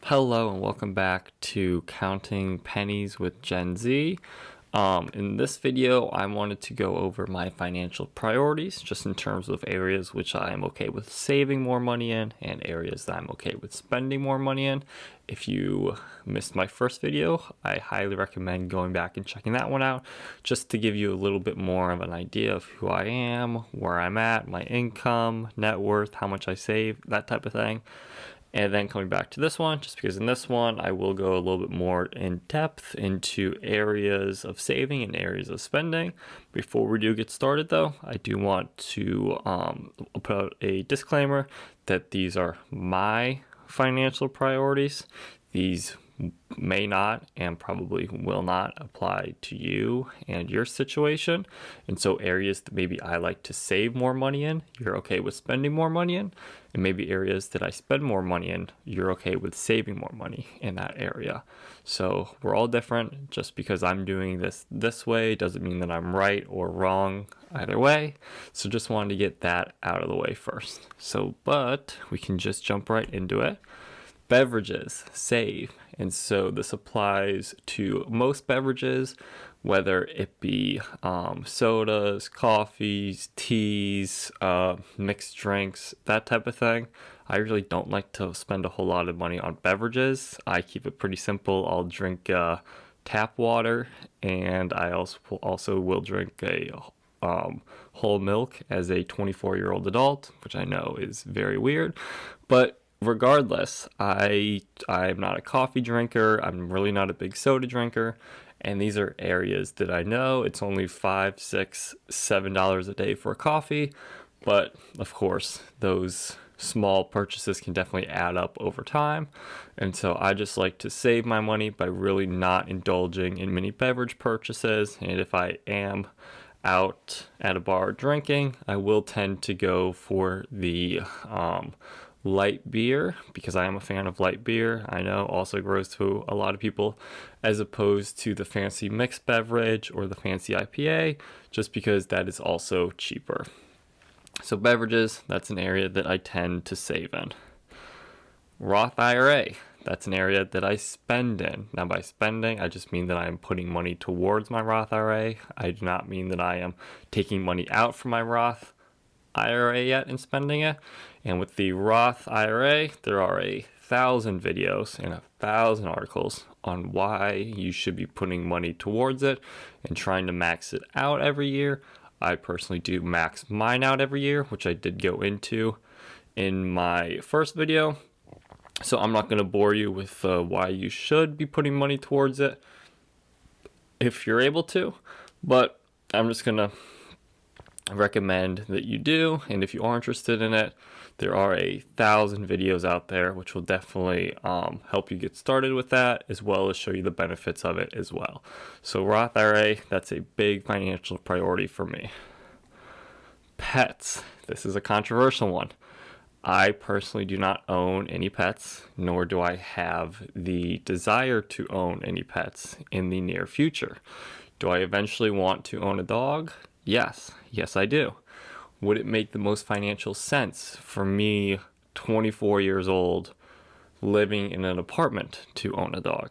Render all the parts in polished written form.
Hello and welcome back to Counting Pennies with Gen Z. In this video, I wanted to go over my financial priorities, just in terms of areas which I am okay with saving more money in and areas that I'm okay with spending more money in. If you missed my first video, I highly recommend going back and checking that one out, just to give you a little bit more of an idea of who I am, where I'm at, my income, net worth, how much I save, that type of thing. And then coming back to this one, just because in this one I will go a little bit more in depth into areas of saving and areas of spending. Before we do get started though, I do want to put out a disclaimer that these are my financial priorities. These may not and probably will not apply to you and your situation. And so areas that maybe I like to save more money in, you're okay with spending more money in. And maybe areas that I spend more money in, you're okay with saving more money in that area. So we're all different. Just because I'm doing this way doesn't mean that I'm right or wrong either way. So just wanted to get that out of the way first. But we can just jump right into it. Beverages, save. And so this applies to most beverages, whether it be sodas, coffees, teas, mixed drinks, that type of thing. I really don't like to spend a whole lot of money on beverages. I keep it pretty simple. I'll drink tap water, and I also will drink a whole milk as a 24-year-old adult, which I know is very weird, but regardless, I'm not a coffee drinker. I'm really not a big soda drinker. And these are areas that I know it's only $5, $6, $7 a day for a coffee. But of course, those small purchases can definitely add up over time. And so I just like to save my money by really not indulging in many beverage purchases. And if I am out at a bar drinking, I will tend to go for the light beer, because I am a fan of light beer. I know also grows to a lot of people, as opposed to the fancy mixed beverage or the fancy IPA, just because that is also cheaper. So beverages, that's an area that I tend to save in. Roth IRA, that's an area that I spend in. Now by spending, I just mean that I am putting money towards my Roth IRA. I do not mean that I am taking money out from my Roth IRA yet and spending it. And with the Roth IRA, there are 1,000 videos and 1,000 articles on why you should be putting money towards it and trying to max it out every year. I personally do max mine out every year, which I did go into in my first video. So I'm not going to bore you with why you should be putting money towards it if you're able to, but I'm just going to recommend that you do. And if you are interested in it, there are 1,000 videos out there which will definitely help you get started with that, as well as show you the benefits of it as well. So Roth IRA, that's a big financial priority for me. Pets, this is a controversial one. I personally do not own any pets, nor do I have the desire to own any pets in the near future. Do I eventually want to own a dog? Yes, I do. Would it make the most financial sense for me, 24 years old, living in an apartment, to own a dog?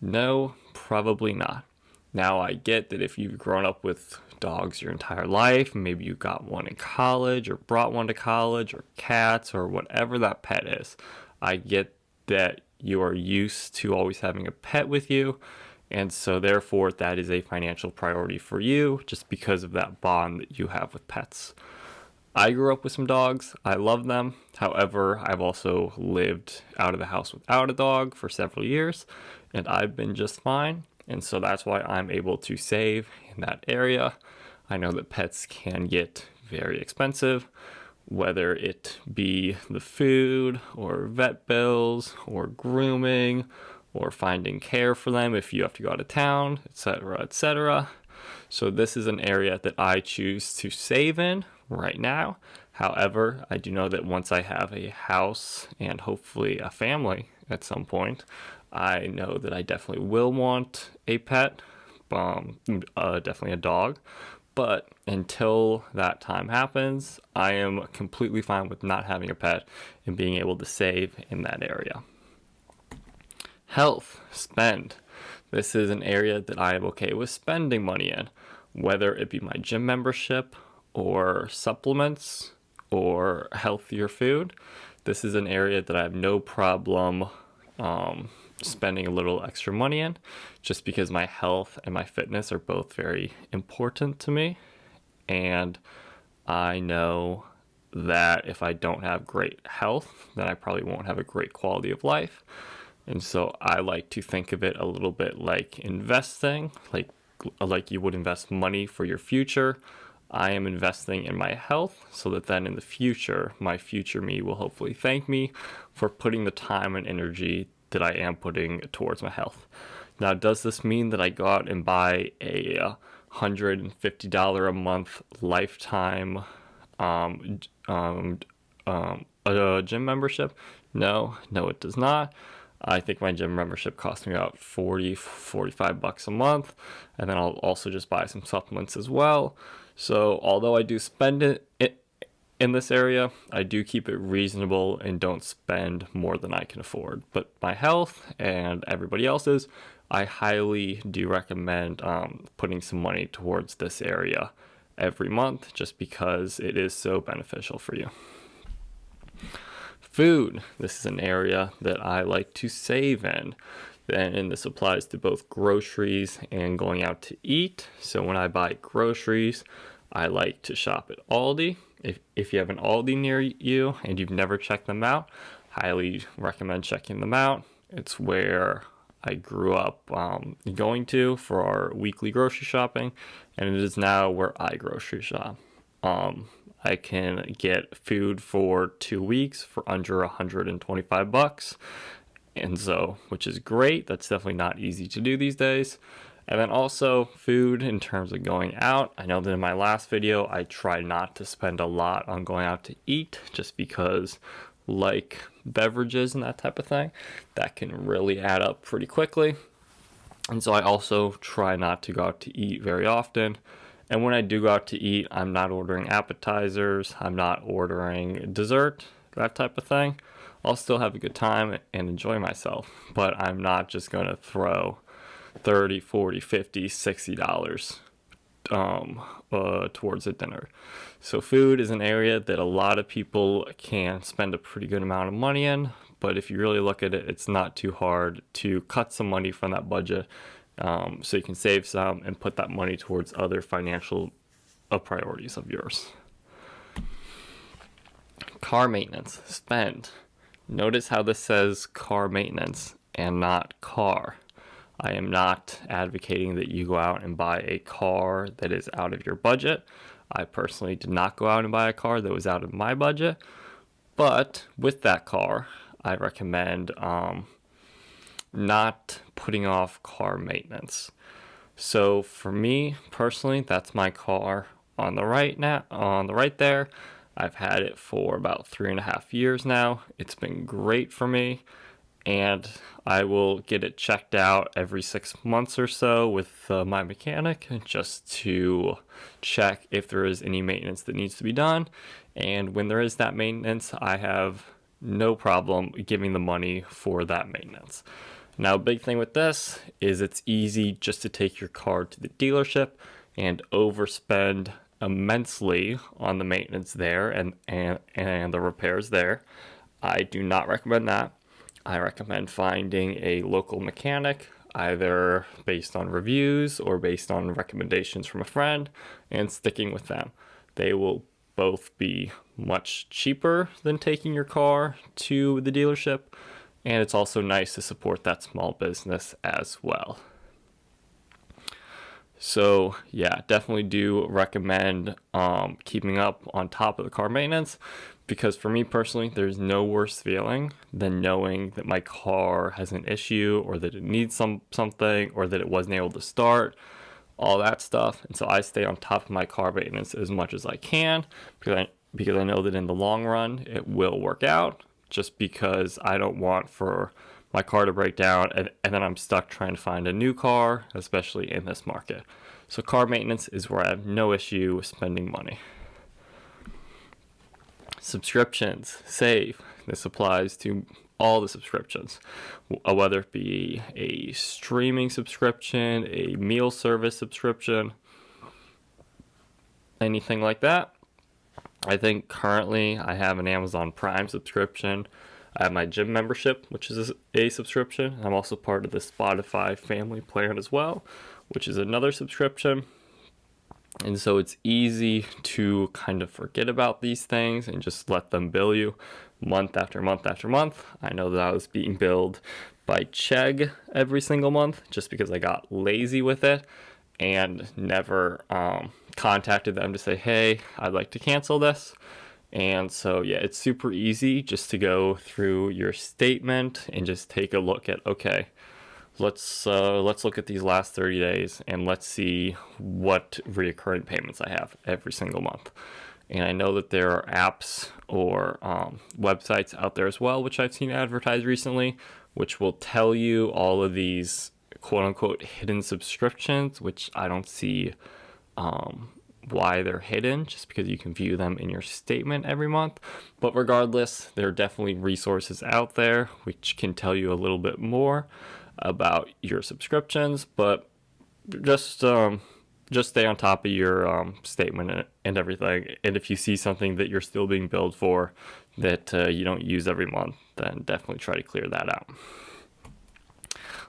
No, probably not. Now, I get that if you've grown up with dogs your entire life, maybe you got one in college or brought one to college, or cats, or whatever that pet is. I get that you are used to always having a pet with you. And so therefore, that is a financial priority for you, just because of that bond that you have with pets. I grew up with some dogs. I love them. However, I've also lived out of the house without a dog for several years, and I've been just fine. And so that's why I'm able to save in that area. I know that pets can get very expensive, whether it be the food or vet bills or grooming or finding care for them if you have to go out of town, etc., etc. So this is an area that I choose to save in right now. However, I do know that once I have a house and hopefully a family at some point, I know that I definitely will want a pet, definitely a dog. But until that time happens, I am completely fine with not having a pet and being able to save in that area. Health, spend. This is an area that I am okay with spending money in, whether it be my gym membership or supplements or healthier food. This is an area that I have no problem spending a little extra money in, just because my health and my fitness are both very important to me. And I know that if I don't have great health, then I probably won't have a great quality of life. And so I like to think of it a little bit like investing, like you would invest money for your future. I am investing in my health so that then in the future, my future me will hopefully thank me for putting the time and energy that I am putting towards my health. Now, does this mean that I go out and buy a $150 a month lifetime a gym membership? No, it does not. I think my gym membership costs me about $45 a month, and then I'll also just buy some supplements as well. So although I do spend it in this area, I do keep it reasonable and don't spend more than I can afford. But my health and everybody else's, I highly do recommend putting some money towards this area every month, just because it is so beneficial for you. Food. This is an area that I like to save in. And this applies to both groceries and going out to eat. So when I buy groceries, I like to shop at Aldi. If you have an Aldi near you and you've never checked them out, highly recommend checking them out. It's where I grew up going to for our weekly grocery shopping, and it is now where I grocery shop. I can get food for 2 weeks for under $125, and so, which is great. That's definitely not easy to do these days. And then also food in terms of going out. I know that in my last video, I try not to spend a lot on going out to eat, just because like beverages and that type of thing, that can really add up pretty quickly. And so I also try not to go out to eat very often. And when I do go out to eat, I'm not ordering appetizers, I'm not ordering dessert, that type of thing. I'll still have a good time and enjoy myself, but I'm not just going to throw $30, $40, $50, $60 towards a dinner. So food is an area that a lot of people can spend a pretty good amount of money in, but if you really look at it, it's not too hard to cut some money from that budget, so you can save some and put that money towards other financial priorities of yours. Car maintenance, spend. Notice how this says car maintenance and not car. I am not advocating that you go out and buy a car that is out of your budget. I personally did not go out and buy a car that was out of my budget, but with that car, I recommend not putting off car maintenance. So for me personally, that's my car on the right there. I've had it for about 3.5 years now. It's been great for me, and I will get it checked out every 6 months or so with my mechanic, just to check if there is any maintenance that needs to be done. And when there is that maintenance, I have no problem giving the money for that maintenance. Now, a big thing with this is it's easy just to take your car to the dealership and overspend immensely on the maintenance there and the repairs there. I do not recommend that. I recommend finding a local mechanic, either based on reviews or based on recommendations from a friend, and sticking with them. They will both be much cheaper than taking your car to the dealership, and it's also nice to support that small business as well. So yeah, definitely do recommend keeping up on top of the car maintenance, because for me personally, there's no worse feeling than knowing that my car has an issue, or that it needs something, or that it wasn't able to start, all that stuff. And so I stay on top of my car maintenance as much as I can, because I know that in the long run it will work out, just because I don't want for my car to break down and then I'm stuck trying to find a new car, especially in this market. So car maintenance is where I have no issue with spending money. Subscriptions, save. This applies to all the subscriptions, whether it be a streaming subscription, a meal service subscription, anything like that. I think currently I have an Amazon Prime subscription. I have my gym membership, which is a subscription. I'm also part of the Spotify family plan as well, which is another subscription. And so it's easy to kind of forget about these things and just let them bill you month after month after month. I know that I was being billed by Chegg every single month just because I got lazy with it and never contacted them to say, hey, I'd like to cancel this. And so, yeah, it's super easy just to go through your statement and just take a look at, okay, let's look at these last 30 days and let's see what reoccurring payments I have every single month. And I know that there are apps or websites out there as well, which I've seen advertised recently, which will tell you all of these quote unquote hidden subscriptions, which I don't see why they're hidden, just because you can view them in your statement every month. But regardless, there are definitely resources out there which can tell you a little bit more about your subscriptions, but just stay on top of your statement and everything. And if you see something that you're still being billed for that you don't use every month, then definitely try to clear that out.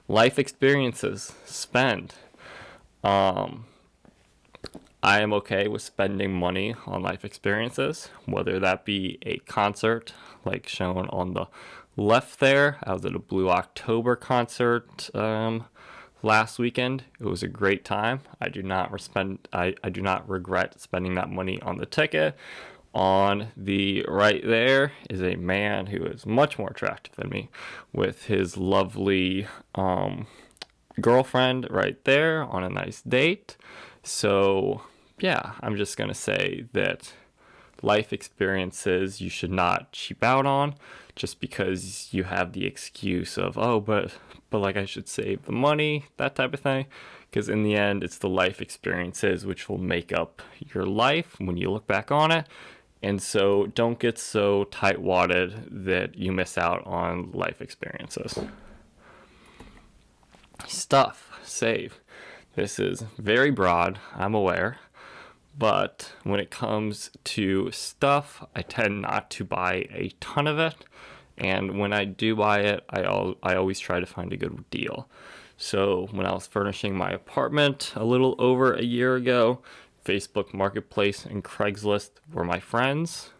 Life experiences, spend. I am okay with spending money on life experiences, whether that be a concert like shown on the left there. I was at a Blue October concert last weekend. It was a great time. I do not regret spending that money on the ticket. On the right there is a man who is much more attractive than me with his lovely girlfriend right there on a nice date. So yeah, I'm just going to say that life experiences you should not cheap out on just because you have the excuse of, oh, but like I should save the money, that type of thing. Because in the end, it's the life experiences which will make up your life when you look back on it. And so don't get so tight-wadded that you miss out on life experiences. Stuff, save. This is very broad, I'm aware. But when it comes to stuff, I tend not to buy a ton of it. And when I do buy it, I always try to find a good deal. So when I was furnishing my apartment a little over a year ago, Facebook Marketplace and Craigslist were my friends.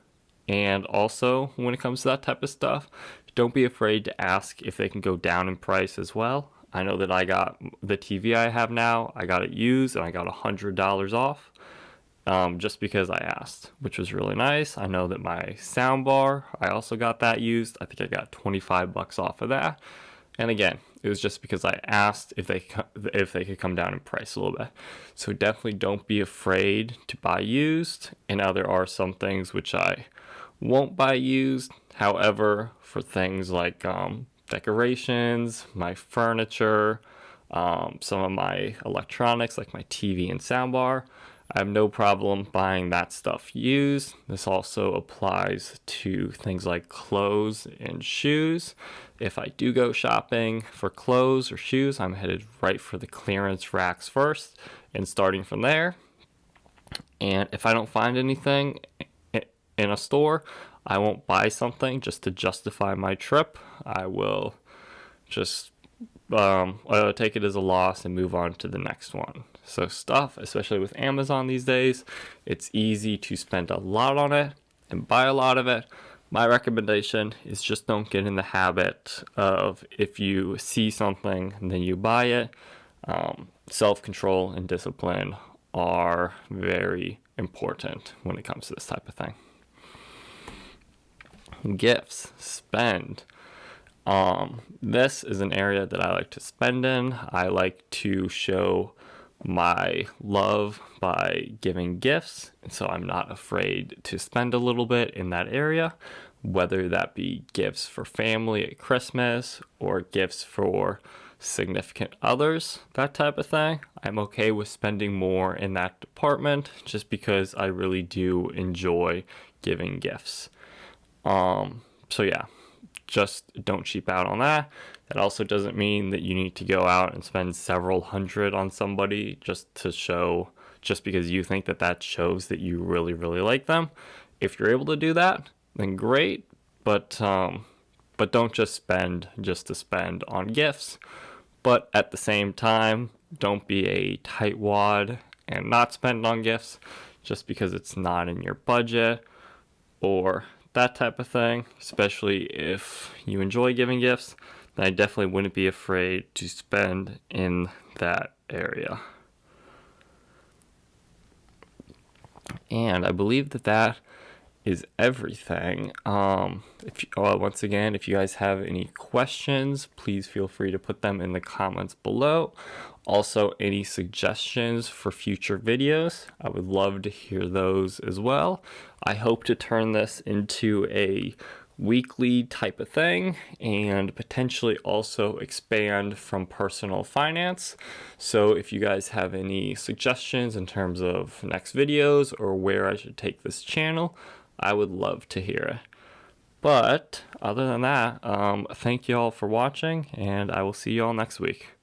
And also, when it comes to that type of stuff, don't be afraid to ask if they can go down in price as well. I know that I got the TV I have now, I got it used and I got $100 off. Just because I asked, which was really nice. I know that my sound bar, I also got that used. I think I got $25 off of that. And again, it was just because I asked if they could come down in price a little bit. So definitely don't be afraid to buy used. And now there are some things which I won't buy used. However, for things like decorations, my furniture, some of my electronics like my TV and soundbar, I have no problem buying that stuff used. This also applies to things like clothes and shoes. If I do go shopping for clothes or shoes, I'm headed right for the clearance racks first and starting from there. And if I don't find anything in a store, I won't buy something just to justify my trip. I will just take it as a loss and move on to the next one. So stuff, especially with Amazon these days, it's easy to spend a lot on it and buy a lot of it. My recommendation is just don't get in the habit of if you see something and then you buy it. Self-control and discipline are very important when it comes to this type of thing. Gifts, spend. This is an area that I like to spend in. I like to show my love by giving gifts, and so I'm not afraid to spend a little bit in that area, whether that be gifts for family at Christmas or gifts for significant others, that type of thing. I'm okay with spending more in that department just because I really do enjoy giving gifts. So yeah, just don't cheap out on that. That also doesn't mean that you need to go out and spend several hundred on somebody just because you think that that shows that you really, really like them. If you're able to do that, then great. But don't just spend just to spend on gifts. But at the same time, don't be a tightwad and not spend on gifts just because it's not in your budget or that type of thing. Especially if you enjoy giving gifts, then I definitely wouldn't be afraid to spend in that area. And I believe that is everything. Once again, if you guys have any questions, please feel free to put them in the comments below. Also, any suggestions for future videos, I would love to hear those as well. I hope to turn this into a weekly type of thing and potentially also expand from personal finance. So if you guys have any suggestions in terms of next videos or where I should take this channel, I would love to hear it. But other than that, thank you all for watching, and I will see you all next week.